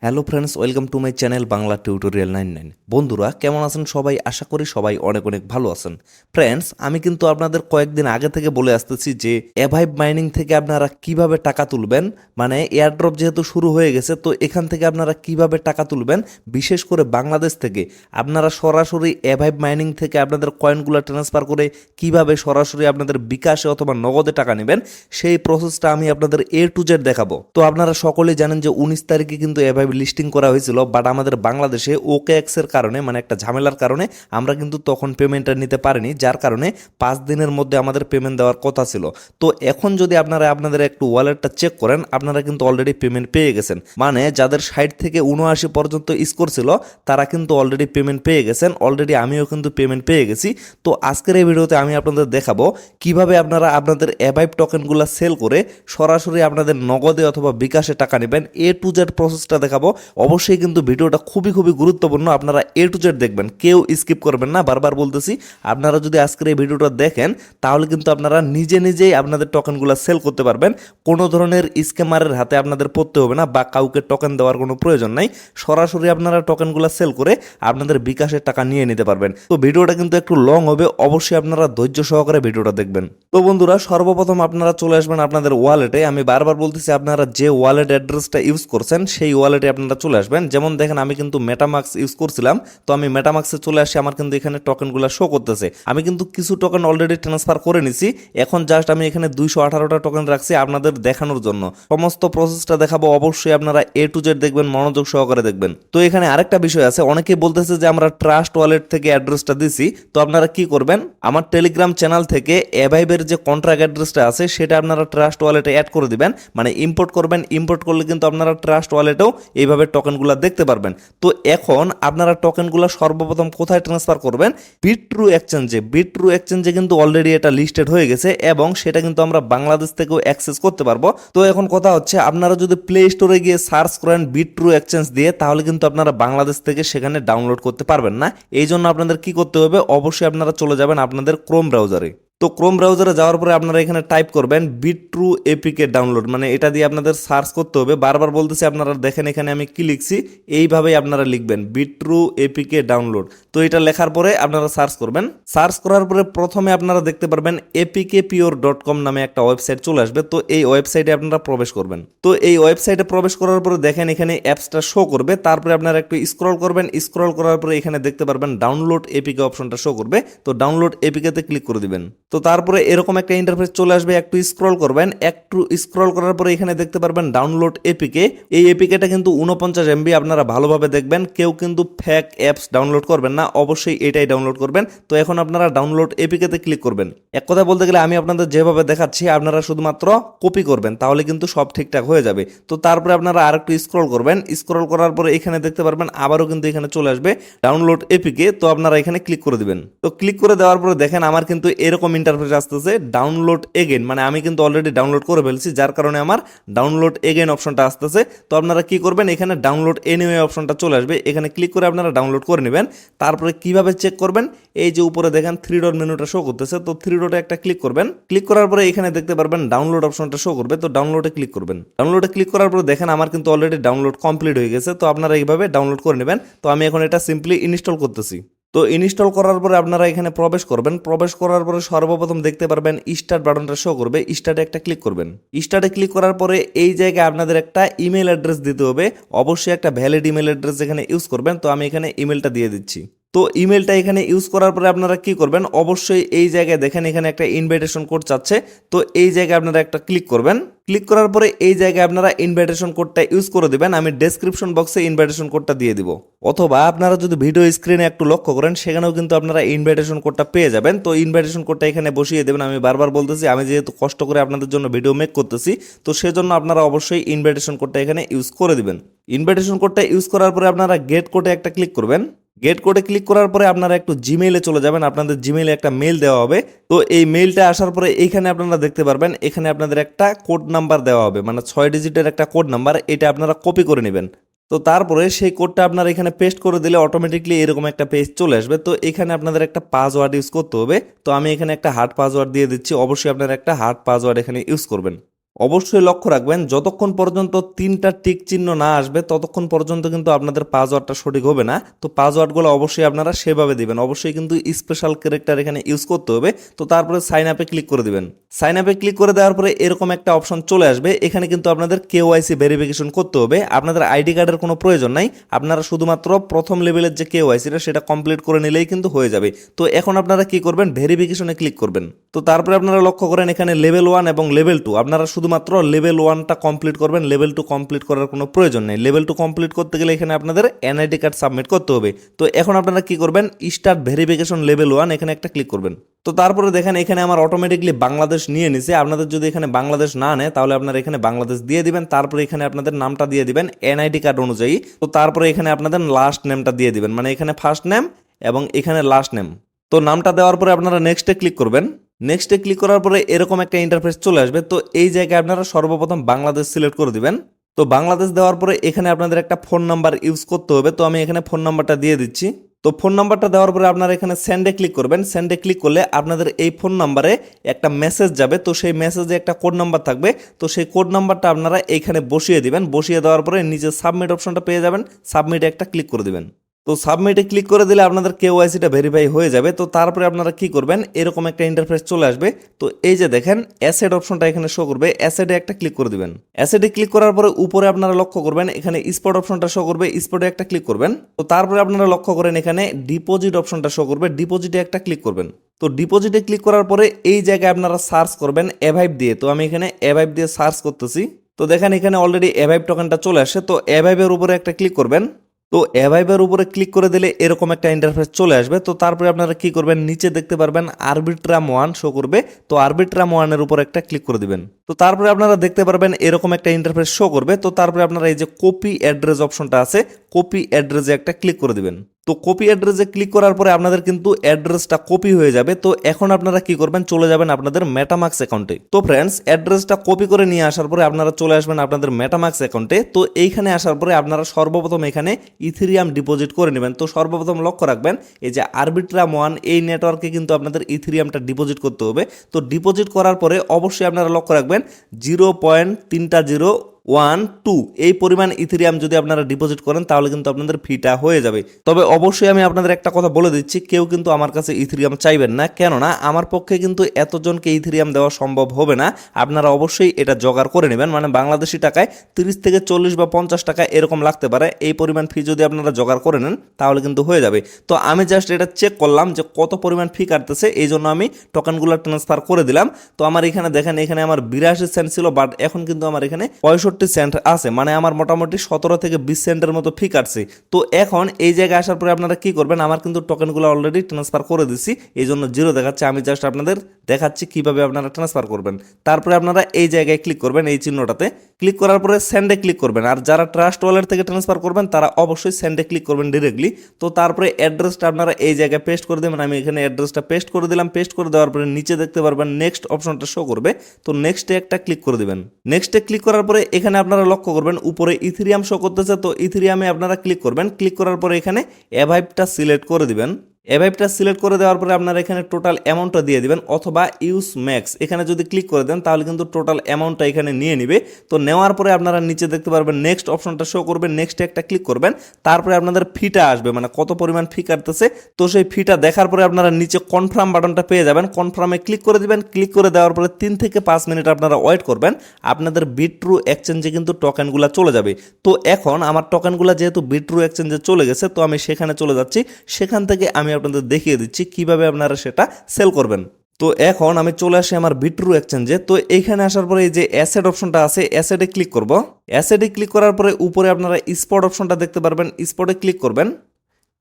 Hello friends, welcome to my channel Bangla tutorial 99। বন্ধুরা কেমন আছেন সবাই? আশা করি সবাই অনেক অনেক ভালো আছেন। ফ্রেন্ডস, আমি কিন্তু আপনাদের কয়েকদিন আগে থেকে বলে আসতেছি যে অ্যাভাইভ মাইনিং থেকে আপনারা কিভাবে টাকা তুলবেন, মানে এয়ারড্রপ যেহেতু শুরু হয়ে গেছে, তো এখান থেকে আপনারা কিভাবে টাকা তুলবেন, বিশেষ করে বাংলাদেশ থেকে আপনারা সরাসরি অ্যাভাইভ মাইনিং থেকে আপনাদের কয়েনগুলো ট্রান্সফার করে কিভাবে সরাসরি আপনাদের বিকাশে অথবা নগদে টাকা নেবেন, সেই প্রসেসটা আমি আপনাদের টু জেড দেখাবো। তো আপনারা সকলেই জানেন যে 19 তারিখে কিন্তু অ্যাভাইভ লিস্টিং করা হয়েছিল, বাট আমাদের বাংলাদেশে ওকেএক্স এর কারণে, মানে একটা ঝামেলার কারণে আমরা কিন্তু তখন পেমেন্টটা নিতে পারিনি, যার কারণে 5 দিনের মধ্যে আমাদের পেমেন্ট দেওয়ার কথা ছিল। তো এখন যদি আপনারা আপনাদের একটু ওয়ালেটটা চেক করেন, আপনারা কিন্তু অলরেডি পেমেন্ট পেয়ে গেছেন। মানে যাদের 60 থেকে 79 পর্যন্ত স্কোর ছিল তারা কিন্তু অলরেডি পেমেন্ট পেয়ে গেছেন। অলরেডি আমিও কিন্তু পেমেন্ট পেয়ে গেছি। তো আজকের এই ভিডিওতে আমি আপনাদের দেখাবো কিভাবে আপনারা আপনাদের অ্যাভাইভ টোকেনগুলো সেল করে সরাসরি আপনাদের নগদে অথবা বিকাশে টাকা নেবেন। টু জেড প্রসেসটা দেখাবো। অবশ্যই কিন্তু ভিডিওটা খুবই গুরুত্বপূর্ণ, আপনারা টু জেড দেখবেন, কেউ স্কিপ করবেন না। বারবার বলতেছি, আপনারা যদি আজকের এই ভিডিওটা দেখেন তাহলে কিন্তু আপনারা নিজেই আপনাদের টোকেনগুলো সেল করতে পারবেন। কোনো ধরনের স্ক্যামারের হাতে আপনাদের পড়তে হবে না বা কাউকে টোকেন দেওয়ার কোনো প্রয়োজন নাই। সরাসরি আপনারা টোকেনগুলো সেল করে আপনাদের বিকাশের টাকা নিয়ে নিতে পারবেন। তো ভিডিওটা কিন্তু একটু লং হবে, অবশ্যই আপনারা ধৈর্য সহকারে ভিডিওটা দেখবেন। তো বন্ধুরা, সর্বপ্রথম আপনারা চলে আসবেন আপনাদের ওয়ালেটে। আমি বারবার বলতেছি, আপনারা যে ওয়ালেট অ্যাড্রেসটা ইউজ করছেন সেই ওয়ালেটে আপনারা চলে আসবেন। যেমন দেখেন, আমি কিন্তু মেটামাক্স ইউজ করছিলাম, তো আমি মেটামাক্সে চলে আসি। আমার কিন্তু এখানে টোকেনগুলো শো করতেছে। আমি কিন্তু কিছু টোকেন অলরেডি ট্রান্সফার করে নিছি। এখন জাস্ট আমি এখানে 218টা টোকেন রাখছি আপনাদের দেখানোর জন্য। সমস্ত প্রসেসটা দেখাবো, অবশ্যই আপনারা টু জেড দেখবেন, মনোযোগ সহকারে দেখবেন। তো এখানে আরেকটা বিষয় আছে, অনেকেই বলতেছে যে আমরা ট্রাস্ট ওয়ালেট থেকে অ্যাড্রেসটা দিছি। তো আপনারা কি করবেন, আমার টেলিগ্রাম চ্যানেল থেকে অ্যাভাইভের যে কন্ট্রাক্ট অ্যাড্রেসটা আছে সেটা আপনারা ট্রাস্ট ওয়ালেটে অ্যাড করে দিবেন, মানে ইম্পোর্ট করবেন। ইম্পোর্ট করলে কিন্তু আপনারা ট্রাস্ট ওয়ালেটেও এইভাবে টোকেনগুলো দেখতে পারবেন। তো এখন আপনারা টোকেনগুলো সর্বপ্রথম কোথায় ট্রান্সফার করবেন? বিট্রু এক্সচেঞ্জে। বিট্রু এক্সচেঞ্জে কিন্তু অলরেডি এটা লিস্টেড হয়ে গেছে এবং সেটা কিন্তু আমরা বাংলাদেশ থেকেও অ্যাক্সেস করতে পারবো। তো এখন কথা হচ্ছে, আপনারা যদি প্লে স্টোরে গিয়ে সার্চ করেন বিট্রু এক্সচেঞ্জ দিয়ে, তাহলে কিন্তু আপনারা বাংলাদেশ থেকে সেখানে ডাউনলোড করতে পারবেন না। এই জন্য আপনাদের কি করতে হবে, অবশ্যই আপনারা চলে যাবেন আপনাদের ক্রোম ব্রাউজারে। তো ক্রোম ব্রাউজারে যাওয়ার পরে আপনারা এখানে টাইপ করবেন বিট্রু এপিকে ডাউনলোড, মানে এটা দিয়ে আপনাদের সার্চ করতে হবে। বারবার বলতেছি, আপনারা দেখেন এখানে আমি কি লিখছি, এইভাবেই আপনারা লিখবেন বিট্রু এপিকে ডাউনলোড। তো এটা লেখার পরে আপনারা সার্চ করবেন। সার্চ করার পরে প্রথমে আপনারা দেখতে পারবেন apkpure.com নামে একটা ওয়েবসাইট চলে আসবে। তো এই ওয়েবসাইটে আপনারা প্রবেশ করবেন। তো এই ওয়েবসাইটে প্রবেশ করার পরে দেখেন এখানে অ্যাপসটা শো করবে। তারপরে আপনারা একটু স্ক্রল করবেন। স্ক্রল করার পরে এখানে দেখতে পারবেন ডাউনলোড এপিকে অপশনটা শো করবে। তো ডাউনলোড এপিকেতে ক্লিক করে দিবেন। তো তারপরে এরকম একটা ইন্টারফেস চলে আসবে। একটু স্ক্রল করবেন। একটু স্ক্রল করার পরে এখানে দেখতে পারবেন ডাউনলোড এপিকে। এই এপিকেটা কিন্তু 49 MB। আপনারা ভালোভাবে দেখবেন, কেউ কিন্তু ফেক অ্যাপস ডাউনলোড করবেন না, অবশ্যই এটাই ডাউনলোড করবেন। তো এখন আপনারা ডাউনলোড এপিকেতে ক্লিক করবেন। এক কথা বলতে গেলে আমি আপনাদের যেভাবে দেখাচ্ছি আপনারা শুধুমাত্র কপি করবেন, তাহলে কিন্তু সব ঠিকঠাক হয়ে যাবে। তো তারপরে আপনারা আরেকটু স্ক্রল করবেন। স্ক্রল করার পরে এখানে দেখতে পারবেন আবারও কিন্তু এখানে চলে আসবে ডাউনলোড এপিকে। তো আপনারা এখানে ক্লিক করে দিবেন। তো ক্লিক করে দেওয়ার পরে দেখেন আমার কিন্তু এরকম ইন্টারফেস আসতেছে, ডাউনলোড এগেন, মানে আমি কিন্তু অলরেডি ডাউনলোড করে ফেলছি, যার কারণে আমার ডাউনলোড এগেন অপশনটা আসতেছে। তো আপনারা কি করবেন, এখানে ডাউনলোড এনিওয়ে অপশনটা চলে আসবে, এখানে ক্লিক করে আপনারা ডাউনলোড করে নেবেন। তারপরে কিভাবে চেক করবেন, এই যে উপরে দেখেন 3 ডট মেনুটা শো করতেছে, তো 3 ডটে একটা ক্লিক করবেন। ক্লিক করার পরে এখানে দেখতে পারবেন ডাউনলোড অপশনটা শো করবে। তো ডাউনলোডে ক্লিক করবেন। ডাউনলোডে ক্লিক করার পরে দেখেন আমার কিন্তু অলরেডি ডাউনলোড কমপ্লিট হয়ে গেছে। তো আপনারা এইভাবে ডাউনলোড করে নেবেন। তো আমি এখন এটা সিম্পলি ইনস্টল করতেছি। তো ইনস্টল করার পরে আপনারা এখানে প্রবেশ করবেন। প্রবেশ করার পরে সর্বপ্রথম দেখতে পারবেন স্টার্ট বাটনটা শো করবে। স্টার্টে একটা ক্লিক করবেন। স্টার্টে ক্লিক করার পরে এই জায়গায় আপনাদের একটা ইমেল অ্যাড্রেস দিতে হবে, অবশ্যই একটা ভ্যালিড ইমেল অ্যাড্রেস এখানে ইউজ করবেন। তো আমি এখানে ইমেলটা দিয়ে দিচ্ছি। তো ইমেলটা এখানে ইউজ করার পরে আপনারা কি করবেন, অবশ্যই এই জায়গায় দেখেন এখানে একটা ইনভাইটেশন কোড চাচ্ছে। তো এই জায়গায় আপনারা একটা ক্লিক করবেন। ক্লিক করার পরে এই জায়গায় আপনারা ইনভাইটেশন কোডটা ইউজ করে দিবেন। আমি ডেসক্রিপশন বক্সে ইনভাইটেশন কোডটা দিয়ে দিব, অথবা আপনারা যদি ভিডিও স্ক্রিনে একটু লক্ষ্য করেন সেখানেও কিন্তু আপনারা ইনভাইটেশন কোডটা পেয়ে যাবেন। তো ইনভাইটেশন কোডটা এখানে বসিয়ে দেবেন। আমি বারবার বলতেছি, আমি যেহেতু কষ্ট করে আপনাদের জন্য ভিডিও মেক করতেছি, তো সেজন্য আপনারা অবশ্যই ইনভাইটেশন কোডটা এখানে ইউজ করে দিবেন। ইনভাইটেশন কোডটা ইউজ করার পরে আপনারা গেট কোডে একটা ক্লিক করবেন। গেট কোডে ক্লিক করার পরে আপনারা একটু জিমেইলে চলে যাবেন। আপনাদের জিমেইলে একটা মেইল দেওয়া হবে। তো এই মেইলটা আসার পরে এইখানে আপনারা দেখতে পারবেন এখানে আপনাদের একটা কোড নাম্বার দেওয়া হবে, মানে 6 ডিজিটের একটা কোড নাম্বার। এটা আপনারা কপি করে নেবেন। তো তারপরে সেই কোডটা আপনারা এখানে পেস্ট করে দিলে অটোমেটিকলি এরকম একটা পেজ চলে আসবে। তো এখানে আপনাদের একটা পাসওয়ার্ড ইউজ করতে হবে। তো আমি এখানে একটা হার্ড পাসওয়ার্ড দিয়ে দিচ্ছি, অবশ্যই আপনারা একটা হার্ড পাসওয়ার্ড এখানে ইউজ করবেন। অবশ্যই লক্ষ্য রাখবেন যতক্ষণ পর্যন্ত 3টা টিক চিহ্ন না আসবে ততক্ষণ পর্যন্ত কিন্তু আপনাদের পাসওয়ার্ডটা সঠিক হবে না। তো পাসওয়ার্ডগুলো অবশ্যই আপনারা সেভাবে দিবেন, অবশ্যই কিন্তু স্পেশাল ক্যারেক্টার এখানে ইউজ করতে হবে। তো তারপরে সাইন আপে ক্লিক করে দিবেন। সাইন আপে ক্লিক করে দেওয়ার পরে এরকম একটা অপশন চলে আসবে, এখানে কিন্তু আপনাদের কেওয়াইসি ভেরিফিকেশন করতে হবে। আপনাদের আইডি কার্ডের কোনো প্রয়োজন নাই, আপনারা শুধুমাত্র প্রথম লেভেলের যে কেওয়াইসিটা সেটা কমপ্লিট করে নিলেই কিন্তু হয়ে যাবে। তো এখন আপনারা কি করবেন, ভেরিফিকেশনে ক্লিক করবেন। তো তারপরে আপনারা লক্ষ্য করেন এখানে লেভেল 1 এবং লেভেল 2, আপনারা শুধুমাত্র লেভেল 1টা কমপ্লিট করবেন, লেভেল 2 কমপ্লিট করার কোনো প্রয়োজন নেই। লেভেল 2 কমপ্লিট করতে গেলে এখানে আপনাদের এনআইডি কার্ড সাবমিট করতে হবে। তো এখন আপনারা কি করবেন, স্টার্ট ভেরিফিকেশন লেভেল 1 এখানে একটা ক্লিক করবেন। তো তারপরে দেখেন এখানে আমার অটোমেটিকলি বাংলাদেশ নিয়ে নিছে। আপনাদের যদি এখানে বাংলাদেশ না নেয় তাহলে আপনারা এখানে বাংলাদেশ দিয়ে দিবেন। তারপরে এখানে আপনাদের নামটা দিয়ে দিবেন এনআইডি কার্ড অনুযায়ী। তো তারপরে এখানে আপনাদের লাস্ট নেমটা দিয়ে দিবেন, মানে এখানে ফার্স্ট নেম এবং এখানে লাস্ট নেম। তো নামটা দেওয়ার পরে আপনারা নেক্সটে ক্লিক করবেন। নেক্সটে ক্লিক করার পরে এরকম একটা ইন্টারফেস চলে আসবে। তো এই জায়গায় আপনারা সর্বপ্রথম বাংলাদেশ সিলেক্ট করে দিবেন। তো বাংলাদেশ দেওয়ার পরে এখানে আপনাদের একটা ফোন নাম্বার ইউজ করতে হবে। তো আমি এখানে ফোন নাম্বারটা দিয়ে দিচ্ছি। তো ফোন নাম্বারটা দেওয়ার পরে আপনারা এখানে সেন্ডে ক্লিক করবেন। সেন্ডে ক্লিক করলে আপনাদের এই ফোন নাম্বারে একটা মেসেজ যাবে। তো সেই মেসেজে একটা কোড নাম্বার থাকবে। তো সেই কোড নাম্বারটা আপনারা এইখানে বসিয়ে দিবেন। বসিয়ে দেওয়ার পরে নিচে সাবমিট অপশনটা পেয়ে যাবেন, সাবমিটে একটা ক্লিক করে দিবেন। তো সাবমিটে ক্লিক করে দিলে আপনাদের কেওয়াইসিটা ভেরিফাই হয়ে যাবে। তো তারপরে আপনারা কি করবেন, এরকম একটা ইন্টারফেস চলে আসবে। তো এই যে দেখেন অ্যাসেট অপশনটা এখানে শো করবে, অ্যাসেটে একটা ক্লিক করে দিবেন। অ্যাসেটে ক্লিক করার পরে উপরে আপনারা লক্ষ্য করবেন এখানে স্পট অপশনটা শো করবে, স্পটে একটা ক্লিক করবেন। তো তারপরে আপনারা লক্ষ্য করেন এখানে ডিপোজিট অপশনটা শো করবে, ডিপোজিটে একটা ক্লিক করবেন। তো ডিপোজিটে ক্লিক করার পরে এই জায়গায় আপনারা সার্চ করবেন অ্যাভাইভ দিয়ে। তো আমি এখানে অ্যাভাইভ দিয়ে সার্চ করতেছি। তো দেখেন এখানে অলরেডি অ্যাভাইভ টোকেনটা চলে আসে। তো অ্যাভাইভের উপরে একটা ক্লিক করবেন। তো অ্যাভাইভের উপরে ক্লিক করে দিলে এরকম একটা ইন্টারফেস চলে আসবে। তো তারপরে আপনারা কি করবেন, নিচে দেখতে পারবেন আরবিট্রাম 1 শো করবে। তো আরবিট্রাম 1 এর উপর একটা ক্লিক করে দিবেন। তো তারপরে আপনারা দেখতে পারবেন এরকম একটা ইন্টারফেস শো করবে। তো তারপরে আপনারা এই যে কপি অ্যাড্রেস অপশনটা আছে, কপি অ্যাড্রেসে একটা ক্লিক করে দিবেন। তো কপি অ্যাড্রেসে ক্লিক করার পরে আপনাদের কিন্তু অ্যাড্রেসটা কপি হয়ে যাবে। তো এখন আপনারা কি করবেন, চলে যাবেন আপনাদের মেটামাক্স অ্যাকাউন্টে। তো ফ্রেন্ডস অ্যাড্রেসটা কপি করে নিয়ে আসার পরে আপনারা চলে আসবেন আপনাদের মেটামাক্স অ্যাকাউন্টে। তো এইখানে আসার পরে আপনারা সর্বপ্রথম এখানে ইথেরিয়াম ডিপোজিট করে নেবেন। তো সর্বপ্রথম লক্ষ্য রাখবেন এই যে আরবিট্রাম 1 এই নেটওয়ার্কে কিন্তু আপনাদের ইথেরিয়ামটা ডিপোজিট করতে হবে। তো ডিপোজিট করার পরে অবশ্যই আপনারা লক্ষ্য রাখবেন 0.301 এই পরিমাণ ইথেরিয়াম যদি আপনারা ডিপোজিট করেন তাহলে কিন্তু আপনাদের ফিটা হয়ে যাবে। তবে অবশ্যই আমি আপনাদের একটা কথা বলে দিচ্ছি, কেউ কিন্তু আমার কাছে ইথেরিয়াম চাইবেন না, কেননা আমার পক্ষে কিন্তু এতজনকে ইথেরিয়াম দেওয়া সম্ভব হবে না। আপনারা অবশ্যই এটা জোগাড় করে নেবেন, মানে বাংলাদেশি টাকায় 30 থেকে 40 বা 50 টাকা এরকম লাগতে পারে। এই পরিমাণ ফি যদি আপনারা জোগাড় করে নেন তাহলে কিন্তু হয়ে যাবে। তো আমি জাস্ট এটা চেক করলাম যে কত পরিমাণ ফি কাটতেছে, এই জন্য আমি টোকেনগুলো ট্রান্সফার করে দিলাম। তো আমার এখানে দেখেন এখানে আমার 82 সেন্ট ছিল, বাট এখন কিন্তু আমার এখানে 65 সেন্ট আছে, মানে আমার মোটামুটি 17 থেকে 20 সেন্টের মতো ফি কাটছে। তো এখন এই জায়গায় আসার পরে আপনারা কি করবেন, আমার কিন্তু টোকেনগুলো অলরেডি ট্রান্সফার করে দিচ্ছি, এই জন্য জিরো দেখাচ্ছে। আমি জাস্ট আপনাদের দেখাচ্ছি কিভাবে আপনারা ট্রান্সফার করবেন। তারপরে আপনারা এই জায়গায় ক্লিক করবেন, এই চিহ্নটাতে ক্লিক করার পরে সেন্ডে ক্লিক করবেন। আর যারা ট্রাস্ট ওয়ালেট থেকে ট্রান্সফার করবেন তারা অবশ্যই সেন্ডে ক্লিক করবেন ডিরেক্টলি। তো তারপরে অ্যাড্রেসটা আপনারা এই জায়গায় পেস্ট করে দেবেন। আমি এখানে অ্যাড্রেসটা পেস্ট করে দিলাম। পেস্ট করে দেওয়ার পরে নিচে দেখতে পারবেন নেক্সট অপশনটা শো করবে। তো নেক্সটে একটা ক্লিক করে দেবেন। নেক্সটে ক্লিক করার পরে এখানে আপনারা লক্ষ্য করবেন উপরে ইথেরিয়াম শো করতেছে। তো ইথেরিয়ামে আপনারা ক্লিক করবেন। ক্লিক করার পরে এখানে অ্যাভাইভটা সিলেক্ট করে দিবেন। অ্যাভাইভটা সিলেক্ট করে দেওয়ার পরে আপনারা এখানে টোটাল অ্যামাউন্টটা দিয়ে দিবেন, অথবা ইউজ ম্যাক্স এখানে যদি ক্লিক করে দেন তাহলে কিন্তু টোটাল অ্যামাউন্টটা এখানে নিয়ে নিবে। তো নেওয়ার পরে আপনারা নিচে দেখতে পারবেন নেক্সট অপশনটা শো করবেন, নেক্সটে একটা ক্লিক করবেন। তারপরে আপনাদের ফিটা আসবে, মানে কত পরিমাণ ফি কাটতেছে। তো সেই ফিটা দেখার পরে আপনারা নিচে কনফার্ম বাটনটা পেয়ে যাবেন, কনফার্মে ক্লিক করে দিবেন। ক্লিক করে দেওয়ার পরে 3 থেকে 5 মিনিট আপনারা ওয়েট করবেন। আপনাদের বিট্রু এক্সচেঞ্জে কিন্তু টোকেনগুলো চলে যাবে। তো এখন আমার টোকেনগুলো যেহেতু বিট্রু এক্সচেঞ্জে চলে গেছে, তো আমি সেখানে চলে যাচ্ছি। সেখান থেকে আমি আপনাদের দেখিয়ে দিচ্ছি কিভাবে আপনারা সেটা সেল করবেন। তো এখন আমি চলে আসি আমার বিট্রু এক্সচেঞ্জে। তো এইখানে আসার পরে এই যে অ্যাসেট অপশনটা আছে, অ্যাসেটে ক্লিক করব। অ্যাসেটে ক্লিক করার পরে উপরে আপনারা স্পট অপশনটা দেখতে পারবেন, স্পটে ক্লিক করবেন।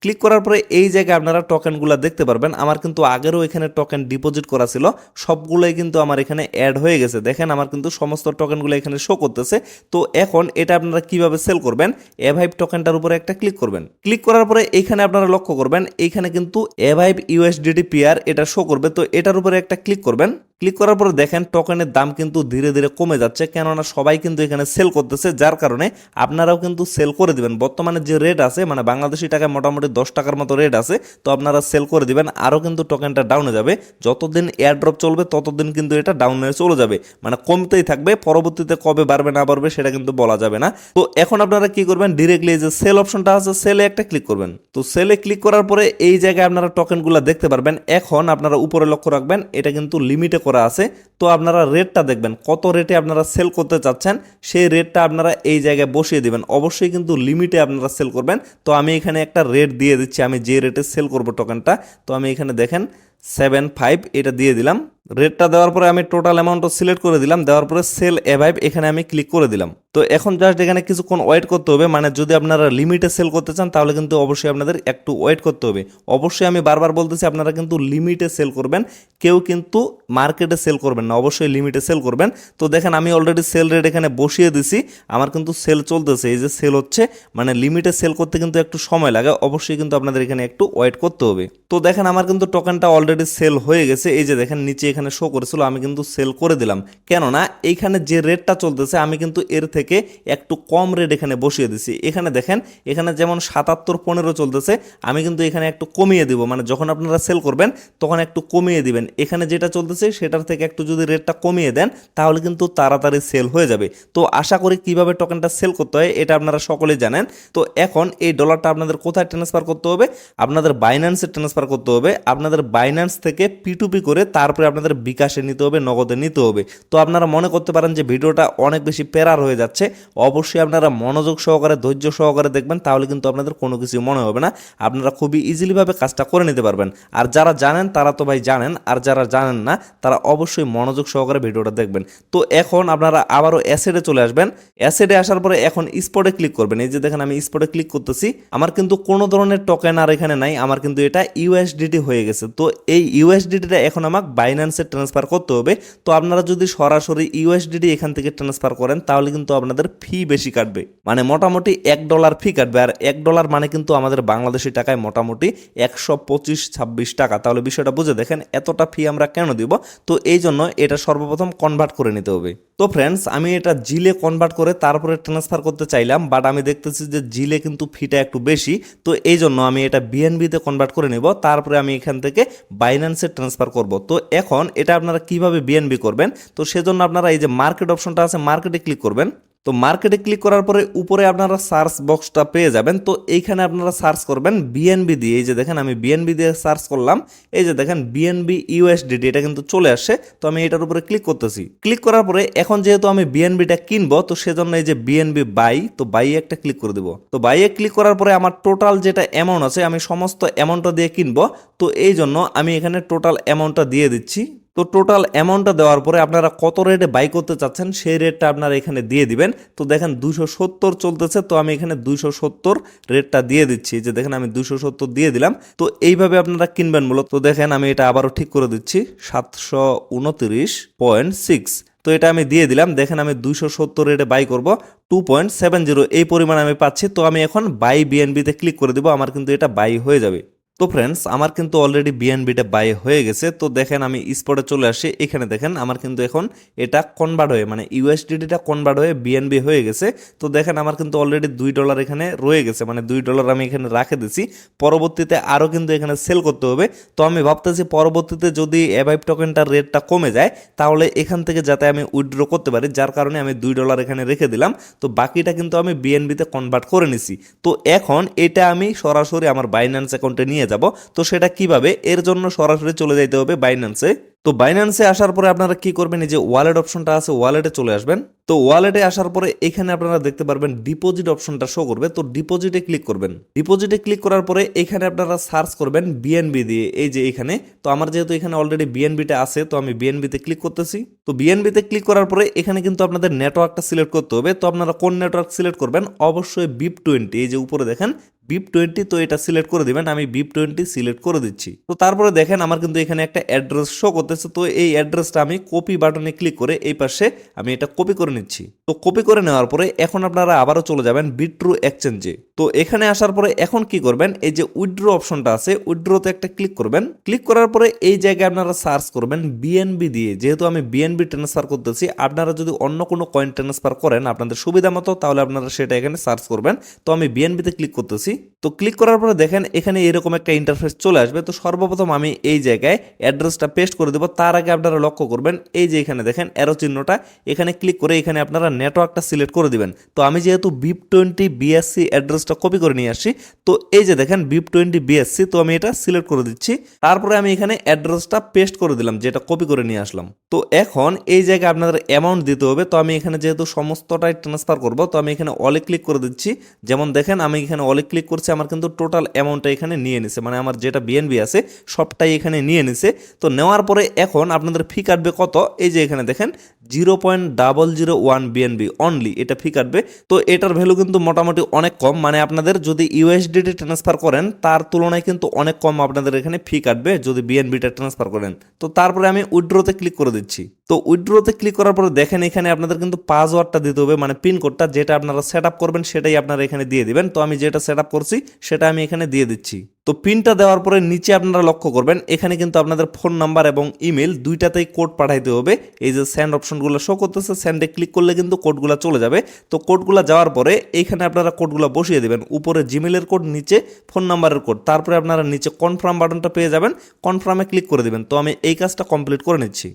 ক্লিক করার পরে এই জায়গায় আপনারা টোকেনগুলো দেখতে পারবেন। আমার কিন্তু আগেরও এখানে টোকেন ডিপোজিট করা ছিল, সবগুলোই কিন্তু আমার এখানে অ্যাড হয়ে গেছে। দেখেন আমার কিন্তু সমস্ত টোকেনগুলো এখানে শো করতেছে। তো এখন এটা আপনারা কিভাবে সেল করবেন, অ্যাভাইভ টোকেনটার উপরে একটা ক্লিক করবেন। ক্লিক করার পরে এইখানে আপনারা লক্ষ্য করবেন এইখানে কিন্তু অ্যাভাইভ ইউএসডিটি পেয়ার এটা শো করবে। তো এটার উপরে একটা ক্লিক করবেন। ক্লিক করার পরে দেখেন টোকেনের দাম কিন্তু ধীরে ধীরে কমে যাচ্ছে, কেননা সবাই কিন্তু এখানে সেল করতেছে, যার কারণে আপনারাও কিন্তু সেল করে দিবেন। বর্তমানে যে রেট আছে মানে বাংলাদেশি টাকায় মোটামুটি 10 টাকার মতো রেট আছে, তো আপনারা সেল করে দিবেন। আরও কিন্তু টোকেনটা ডাউনে যাবে, যতদিন এয়ারড্রপ চলবে ততদিন কিন্তু এটা ডাউনে চলে যাবে, মানে কমতেই থাকবে। পরবর্তীতে কবে বাড়বে না বাড়বে সেটা কিন্তু বলা যাবে না। তো এখন আপনারা কি করবেন, ডিরেক্টলি যে সেল অপশনটা আছে সেলে একটা ক্লিক করবেন। তো সেলে ক্লিক করার পরে এই জায়গায় আপনারা টোকেনগুলো দেখতে পারবেন। এখন আপনারা উপরে লক্ষ্য রাখবেন এটা কিন্তু লিমিটে করা আছে, তো আপনারা রেটটা দেখবেন কত রেটে আপনারা সেল করতে চাচ্ছেন, সেই রেটটা আপনারা এই জায়গায় বসিয়ে দিবেন। অবশ্যই কিন্তু লিমিটে আপনারা সেল করবেন। তো আমি এখানে একটা রেট দিয়ে দিচ্ছি, আমি যে রেটে সেল করব টোকেনটা, তো আমি এখানে দেখেন 7.5 এটা দিয়ে দিলাম। রেটটা দেওয়ার পরে আমি টোটাল অ্যামাউন্টটা সিলেক্ট করে দিলাম, দেওয়ার পরে সেল অ্যাভাইভ এখানে আমি ক্লিক করে দিলাম। তো এখন জাস্ট এখানে কিছুক্ষণ ওয়েট করতে হবে, মানে যদি আপনারা লিমিটে সেল করতে চান তাহলে কিন্তু অবশ্যই আপনাদের একটু ওয়েট করতে হবে। অবশ্যই আমি বারবার বলতেছি আপনারা কিন্তু লিমিটে সেল করবেন, কেউ কিন্তু মার্কেটে সেল করবেন না, অবশ্যই লিমিটে সেল করবেন। তো দেখেন আমি অলরেডি সেল রেট এখানে বসিয়ে দিছি, আমার কিন্তু সেল চলতেছে, এই যে সেল হচ্ছে, মানে লিমিটে সেল করতে কিন্তু একটু সময় লাগে, অবশ্যই কিন্তু আপনাদের এখানে একটু ওয়েট করতে হবে। তো দেখেন আমার কিন্তু টোকেনটা অলরেডি সেল হয়ে গেছে, এই যে দেখেন নিচে এখানে শো করেছিল, আমি কিন্তু সেল করে দিলাম। কেননা এইখানে যে রেটটা চলতেছে আমি কিন্তু এর থেকে একটু কম রেট এখানে বসিয়ে দিছি। এখানে দেখেন এখানে যেমন 77.15 চলতেছে, আমি কিন্তু এখানে একটু কমিয়ে দিব, মানে যখন আপনারা সেল করবেন তখন একটু কমিয়ে দিবেন। এখানে যেটা চলতেছে সেটার থেকে একটু যদি রেটটা কমিয়ে দেন তাহলে কিন্তু তাড়াতাড়ি সেল হয়ে যাবে। তো আশা করি কিভাবে টোকেনটা সেল করতে হয় এটা আপনারা সকলেই জানেন। তো এখন এই ডলারটা আপনাদের কোথায় ট্রান্সফার করতে হবে, আপনাদের বাইন্যান্সে ট্রান্সফার করতে হবে। আপনাদের বাইন্যান্স থেকে P2P করে তারপরে আপনাদের বিকাশে নিতে হবে, নগদে নিতে হবে। তো আপনারা মনে করতে পারেন যে ভিডিওটা অনেক বেশি প্যারার হয়ে যাচ্ছে, অবশ্যই আপনারা মনোযোগ সহকারে ধৈর্য সহকারে দেখবেন, তাহলে কিন্তু আপনাদের কোনো কিছু মনে হবে না, আপনারা খুবই ইজিলিভাবে কাজটা করে নিতে পারবেন। আর যারা জানেন তারা তো ভাই জানেন, আর যারা জানেন না তারা অবশ্যই মনোযোগ সহকারে ভিডিওটা দেখবেন। তো এখন আপনারা আবারও অ্যাসেটে চলে আসবেন। অ্যাসেটে আসার পরে এখন স্পটে ক্লিক করবেন। এই যে দেখেন আমি স্পটে ক্লিক করতেছি, আমার কিন্তু কোনো ধরনের টোকেন আর এখানে নাই, আমার কিন্তু এটা ইউএসডিটি হয়ে গেছে। তো এই ইউএসডিটিটা এখন আমাকে বাইন্যান্সে ট্রান্সফার করতে হবে। তো আপনারা যদি সরাসরি ইউএসডিটি এখান থেকে ট্রান্সফার করেন তাহলে কিন্তু আপনাদের ফি বেশি কাটবে, মানে মোটামুটি $1 ফি কাটবে। আর $1 মানে কিন্তু আমাদের বাংলাদেশি টাকায় মোটামুটি 125-26 টাকা। তাহলে বিষয়টা বুঝে দেখেন এতটা ফি আমরা কেন দিব। তো এই জন্য এটা সর্বপ্রথম কনভার্ট করে নিতে হবে। তো ফ্রেন্ডস আমি এটা জিলে কনভার্ট করে তারপরে ট্রান্সফার করতে চাইলাম, বাট আমি দেখতেছি যে জিলে কিন্তু ফিটা একটু বেশি। তো এই জন্য আমি এটা বিএনবিতে কনভার্ট করে নেব, তারপরে আমি এখান থেকে বাইন্যান্সে ট্রান্সফার করব। তো এখন এটা আপনারা কিভাবে বিএনবি করবেন, তো সেজন্য আপনারা এই যে মার্কেট অপশনটা আছে মার্কেটে ক্লিক করবেন। তো মার্কেটে ক্লিক করার পরে উপরে আপনারা সার্চ বক্সটা পেয়ে যাবেন। তো এইখানে আপনারা সার্চ করবেন বিএনবি দিয়ে। এই যে দেখেন আমি বিএনবি দিয়ে সার্চ করলাম, এই যে দেখেন বিএনবি ইউএসডিটি এটা কিন্তু চলে আসছে। তো আমি এটার উপরে ক্লিক করতেছি। ক্লিক করার পরে এখন যেহেতু আমি বিএনবিটা কিনবো, তো সেজন্য এই যে বিএনবি বাই, তো বাই একটা ক্লিক করে দেবো। তো বাইয়ে ক্লিক করার পরে আমার টোটাল যেটা অ্যামাউন্ট আছে আমি সমস্ত অ্যামাউন্টটা দিয়ে কিনবো। তো এই জন্য আমি এখানে টোটাল অ্যামাউন্টটা দিয়ে দিচ্ছি। তো টোটাল অ্যামাউন্টটা দেওয়ার পরে আপনারা কত রেটে বাই করতে চাচ্ছেন সেই রেটটা আপনারা এখানে দিয়ে দিবেন। তো দেখেন 270 চলতেছে, তো আমি এখানে 270 রেটটা দিয়ে দিচ্ছি। যে দেখেন আমি 270 দিয়ে দিলাম। তো এইভাবে আপনারা কিনবেন মূলত। তো দেখেন আমি এটা আবারও ঠিক করে দিচ্ছি 729.6। তো এটা আমি দিয়ে দিলাম। দেখেন আমি 270 রেটে বাই করব 2.70 এই পরিমাণ আমি পাচ্ছি। তো আমি এখন বাই বিএনবিতে ক্লিক করে দিব, আমার কিন্তু এটা বাই হয়ে যাবে। তো ফ্রেন্ডস আমার কিন্তু অলরেডি বিএনবিটা বাই হয়ে গেছে। তো দেখেন আমি স্পটে চলে আসি, এখানে দেখেন আমার কিন্তু এখন এটা কনভার্ট হয়ে মানে ইউএসডিটিটা কনভার্ট হয়ে বিএনবি হয়ে গেছে। তো দেখেন আমার কিন্তু অলরেডি $2 এখানে রয়ে গেছে, মানে $2 আমি এখানে রাখে দিছি। পরবর্তীতে আরও কিন্তু এখানে সেল করতে হবে। তো আমি ভাবতেছি পরবর্তীতে যদি অ্যাভাইভ টোকেনটার রেটটা কমে যায় তাহলে এখান থেকে যাতে আমি উইথড্র করতে পারি, যার কারণে আমি $2 এখানে রেখে দিলাম। তো বাকিটা কিন্তু আমি বিএনবিতে কনভার্ট করে নিছি। তো এখন এটা আমি সরাসরি আমার বাইন্যান্স অ্যাকাউন্টে নিয়ে যাব। তো সেটা কিভাবে, এর জন্য সরাসরি চলে যাইতে হবে বাইন্যান্সে। তো বাইন্যান্সে আসার পরে আপনারা কি করবেন, এই যে ওয়ালেট অপশনটা আছে ওয়ালেটে চলে আসবেন। তো ওয়ালেটে আসার পরে এখানে আপনারা দেখতে পারবেন ডিপোজিট অপশনটা শো করবে। তো ডিপোজিটে ক্লিক করবেন। ডিপোজিটে ক্লিক করার পরে এখানে আপনারা সার্চ করবেন বিএনবি দিয়ে, এই যে এখানে। তো আমার যেহেতু এখানে অলরেডি বিএনবিটা আছে তো আমি বিএনবিতে ক্লিক করতেছি। তো বিএনবিতে ক্লিক করার পরে এখানে কিন্তু আপনাদের নেটওয়ার্কটা সিলেক্ট করতে হবে। তো আপনারা কোন নেটওয়ার্ক সিলেক্ট করবেন, অবশ্যই BIP20, এই যে উপরে দেখেন BIP20, তো এটা সিলেক্ট করে দিবেন। আমি BIP20 সিলেক্ট করে দিচ্ছি। তো তারপরে দেখেন আমার কিন্তু এখানে একটা অ্যাড্রেস শো করতেছে। তো এই অ্যাড্রেসটা আমি কপি বাটনে ক্লিক করে এই পাশে আমি এটা কপি করে নিচ্ছি। তো কপি করে নেওয়ার পরে এখন আপনারা আবারও চলে যাবেন বিট্রু এক্সচেঞ্জে। তো এখানে আসার পরে এখন কি করবেন, এই যে উইথড্র অপশনটা আছে, উইথড্রতে একটা ক্লিক করবেন। ক্লিক করার পরে এই জায়গায় আপনারা সার্চ করবেন বিএনবি দিয়ে। যেহেতু আমি বিএনবি ট্রান্সফার করতেছি, আপনারা যদি অন্য কোনো কয়েন ট্রান্সফার করেন আপনাদের সুবিধা মতো, তাহলে আপনারা সেটা এখানে সার্চ করবেন। তো আমি বিএনবিতে ক্লিক করতেছি। তো ক্লিক করার পরে দেখেন এখানে এরকম একটা ইন্টারফেস চলে আসবে। তো সর্বপ্রথম আমি এই জায়গায় অ্যাড্রেসটা পেস্ট করে দেবো। তার আগে আপনারা লক্ষ্য করবেন এই যে এখানে দেখেন অ্যারো চিহ্নটা, এখানে ক্লিক করে এখানে আপনারা নেটওয়ার্কটা সিলেক্ট করে দিবেন। তো আমি যেহেতু BIP20 বিএসসি অ্যাড্রেসটা কপি করে নিয়ে আসছি, তো এই যে দেখেন BIP20 বিএসসি, তো আমি এটা সিলেক্ট করে দিচ্ছি। তারপরে আমি এখানে অ্যাড্রেসটা পেস্ট করে দিলাম যেটা কপি করে নিয়ে আসলাম। তো এখন এই জায়গায় আপনাদের অ্যামাউন্ট দিতে হবে। তো আমি এখানে যেহেতু সমস্তটাই ট্রান্সফার করব, তো আমি এখানে অলে ক্লিক করে দিচ্ছি। যেমন দেখেন আমি এখানে অলে ক্লিক করছি, আমার কিন্তু টোটাল অ্যামাউন্টটা এখানে নিয়ে নিছে, মানে আমার যেটা বিএনবি আছে সবটাই এখানে নিয়ে নিছে। তো নেওয়ার পরে এখন আপনাদের ফি কাটবে কত, এই যে এখানে দেখেন 0.001 বিএনবি অনলি এটা ফি কাটবে। তো এটার ভ্যালু কিন্তু মোটামুটি অনেক কম, মানে আপনাদের যদি ইউএসডিটি ট্রান্সফার করেন তার তুলনায় কিন্তু অনেক কম আপনাদের এখানে ফি কাটবে যদি বিএনবিটা ট্রান্সফার করেন। তো তারপরে আমি উইথড্রতে ক্লিক করে দিচ্ছি। তো উইথড্রতে ক্লিক করার পরে দেখেন এখানে আপনাদের কিন্তু পাসওয়ার্ডটা দিতে হবে, মানে পিন কোডটা যেটা আপনারা সেট আপ করবেন সেটাই আপনারা এখানে দিয়ে দিবেন। তো আমি যেটা সেট আপ করছি সেটা আমি এখানে দিয়ে দিচ্ছি। তো পিনটা দেওয়ার পরে নিচে আপনারা লক্ষ্য করবেন এখানে কিন্তু আপনাদের ফোন নাম্বার এবং ইমেল দুইটাতেই কোড পাঠাইতে হবে। এই যে সেন্ড অপশনগুলো শো করতেছে, সেন্ডে ক্লিক করলে কিন্তু কোডগুলো চলে যাবে। তো কোডগুলো যাওয়ার পরে এইখানে আপনারা কোডগুলো বসিয়ে দেবেন। উপরে জিমেলের কোড, নিচে ফোন নাম্বারের কোড, তারপরে আপনারা নিচে কনফার্ম বাটনটা পেয়ে যাবেন, কনফার্মে ক্লিক করে দিবেন। তো আমি এই কাজটা কমপ্লিট করে নিচ্ছি।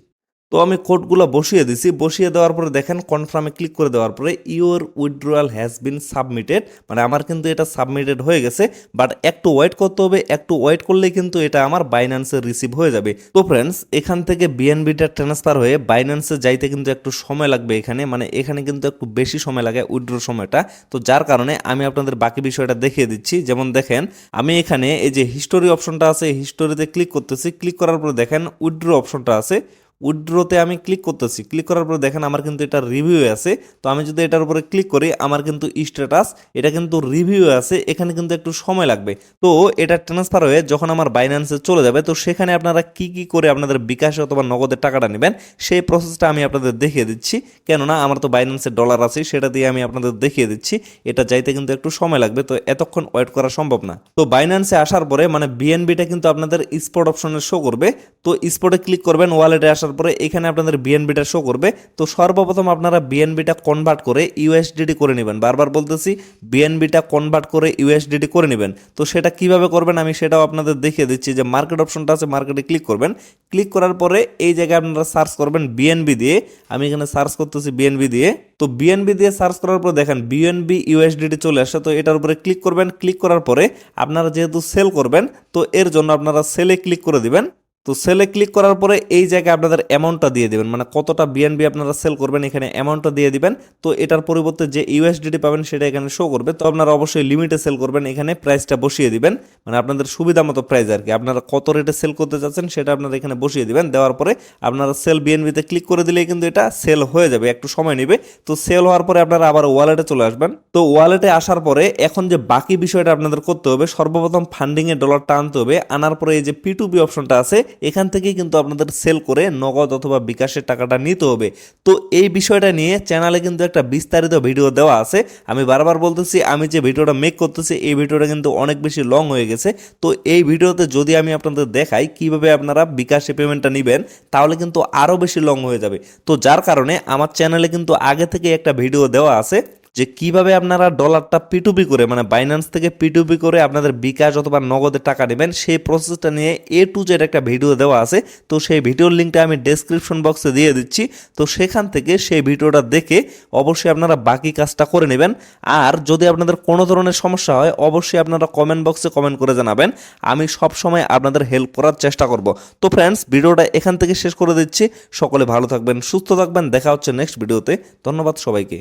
তো আমি কোডগুলো বসিয়ে দিছি। বসিয়ে দেওয়ার পরে দেখেন কনফার্মে ক্লিক করে দেওয়ার পরে your withdrawal has been submitted, মানে আমার কিন্তু এটা সাবমিটেড হয়ে গেছে। বাট একটু ওয়েট করতে হবে, একটু ওয়েট করলেই কিন্তু এটা আমার বাইন্যান্সে রিসিভ হয়ে যাবে। তো ফ্রেন্ডস এখান থেকে বিএনবিটা ট্রান্সফার হয়ে বাইন্যান্সে যাইতে কিন্তু একটু সময় লাগবে এখানে, মানে এখানে কিন্তু একটু বেশি সময় লাগে উইথড্র সময়টা। তো যার কারণে আমি আপনাদের বাকি বিষয়টা দেখিয়ে দিচ্ছি। যেমন দেখেন আমি এখানে এই যে হিস্টোরি অপশনটা আছে, হিস্টোরিতে ক্লিক করতেছি। ক্লিক করার পরে দেখেন উইথড্র অপশনটা আছে, উইথড্রতে আমি ক্লিক করতেছি। ক্লিক করার পরে দেখেন আমার কিন্তু এটা রিভিউ আছে। তো আমি যদি এটার উপরে ক্লিক করি আমার কিন্তু স্ট্যাটাস এটা কিন্তু রিভিউ আছে, এখানে কিন্তু একটু সময় লাগবে। তো এটা ট্রান্সফার হয়ে যখন আমার বাইন্যান্সে চলে যাবে, তো সেখানে আপনারা কি কি করে আপনাদের বিকাশে অথবা নগদের টাকাটা নেবেন সেই প্রসেসটা আমি আপনাদের দেখিয়ে দিচ্ছি। কেননা আমার তো বাইন্যান্সের ডলার আছে, সেটা দিয়ে আমি আপনাদের দেখিয়ে দিচ্ছি। এটা যাইতে কিন্তু একটু সময় লাগবে, তো এতক্ষণ ওয়েট করা সম্ভব না। তো বাইন্যান্সে আসার পরে মানে বিএনবিটা কিন্তু আপনাদের স্পট অপশনে শো করবে। তো স্পটে ক্লিক করবেন, ওয়ালেটে আসার পরে এখানে আপনাদের বিএনবিটা শো করবে। তো সর্বপ্রথম আপনারা বিএনবিটা কনভার্ট করে ইউএসডিটি করে নেবেন। বারবার বলতেছি বিএনবিটা কনভার্ট করে ইউএসডিটি করে নেবেন। তো সেটা কিভাবে করবেন আমি সেটাও আপনাদের দেখিয়ে দিচ্ছি। যে মার্কেট অপশনটা আছে, মার্কেটে ক্লিক করবেন। ক্লিক করার পরে এই জায়গায় আপনারা সার্চ করবেন বিএনবি দিয়ে। আমি এখানে সার্চ করতেছি বিএনবি দিয়ে। তো বিএনবি দিয়ে সার্চ করার পর দেখেন বিএনবি ইউএসডিটি চলে আসে। তো এটার উপরে ক্লিক করবেন। ক্লিক করার পরে আপনারা যেহেতু সেল করবেন, তো এর জন্য আপনারা সেলে ক্লিক করে দিবেন। তো সেলে ক্লিক করার পরে এই জায়গায় আপনাদের অ্যামাউন্টটা দিয়ে দিবেন, মানে কতটা বিএনবি আপনারা সেল করবেন এখানে অ্যামাউন্টটা দিয়ে দিবেন। তো এটার পরিবর্তে যে ইউএসডিটি পাবেন সেটা এখানে শো করবে। তো আপনারা অবশ্যই লিমিটে সেল করবেন, এখানে প্রাইসটা বসিয়ে দিবেন, মানে আপনাদের সুবিধা মতো প্রাইস আর কি। আপনারা কত রেটে সেল করতে চাচ্ছেন সেটা আপনারা এখানে বসিয়ে দিবেন। দেওয়ার পরে আপনারা সেল বিএনবিতে ক্লিক করে দিলেই কিন্তু এটা সেল হয়ে যাবে, একটু সময় নেবে। তো সেল হওয়ার পরে আপনারা আবার ওয়ালেটে চলে আসবেন। তো ওয়ালেটে আসার পরে এখন যে বাকি বিষয়টা আপনাদের করতে হবে, সর্বপ্রথম ফান্ডিংয়ে ডলারটা আনতে হবে। আনার পরে এই যে P2P অপশনটা আছে এখান থেকেই কিন্তু আপনাদের সেল করে নগদ অথবা বিকাশের টাকাটা নিতে হবে। তো এই বিষয়টা নিয়ে চ্যানেলে কিন্তু একটা বিস্তারিত ভিডিও দেওয়া আছে। আমি বারবার বলতেছি আমি যে ভিডিওটা মেক করতেছি এই ভিডিওটা কিন্তু অনেক বেশি লং হয়ে গেছে। তো এই ভিডিওতে যদি আমি আপনাদের দেখাই কিভাবে আপনারা বিকাশে পেমেন্টটা নেবেন তাহলে কিন্তু আরও বেশি লং হয়ে যাবে। তো যার কারণে আমার চ্যানেলে কিন্তু আগে থেকে একটা ভিডিও দেওয়া আছে যে কিভাবে আপনারা ডলারটা P2P করে মানে বাইন্যান্স থেকে P2P করে আপনাদের বিকাশ অথবা নগদে টাকা নেবেন সেই প্রসেসটা নিয়ে A to Z একটা ভিডিও দেওয়া আছে। তো সেই ভিডিওর লিঙ্কটা আমি ডেসক্রিপশন বক্সে দিয়ে দিচ্ছি। তো সেখান থেকে সেই ভিডিওটা দেখে অবশ্যই আপনারা বাকি কাজটা করে নেবেন। আর যদি আপনাদের কোনো ধরনের সমস্যা হয় অবশ্যই আপনারা কমেন্ট বক্সে কমেন্ট করে জানাবেন, আমি সব সময় আপনাদের হেল্প করার চেষ্টা করব। তো ফ্রেন্ডস ভিডিওটা এখান থেকে শেষ করে দিচ্ছি। সকলে ভালো থাকবেন, সুস্থ থাকবেন, দেখা হচ্ছে নেক্সট ভিডিওতে। ধন্যবাদ সবাইকে।